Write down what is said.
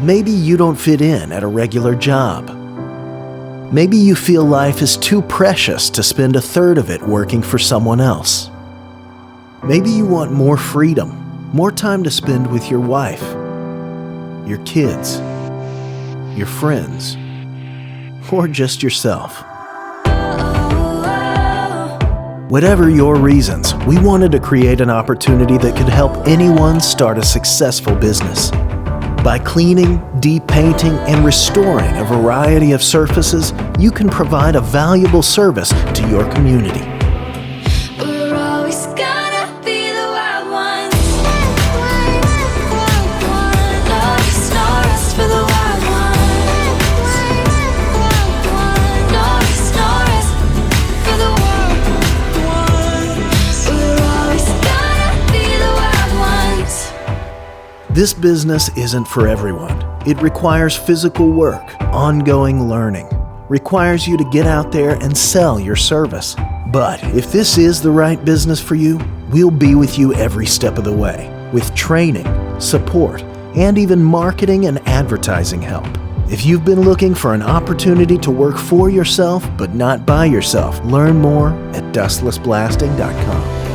Maybe you don't fit in at a regular job. Maybe you feel life is too precious to spend a third of it working for someone else. Maybe you want more freedom, more time to spend with your wife, your kids, your friends, or just yourself. Whatever your reasons, we wanted to create an opportunity that could help anyone start a successful business. By cleaning, deep painting, and restoring a variety of surfaces, you can provide a valuable service to your community. We're always gonna be the wild ones. No rest for the wild ones. No rest for the wild ones. We're always gonna be the wild ones. This business isn't for everyone. It requires physical work, ongoing learning, requires you to get out there and sell your service. But if this is the right business for you, we'll be with you every step of the way, with training, support, and even marketing and advertising help. If you've been looking for an opportunity to work for yourself but not by yourself, learn more at dustlessblasting.com.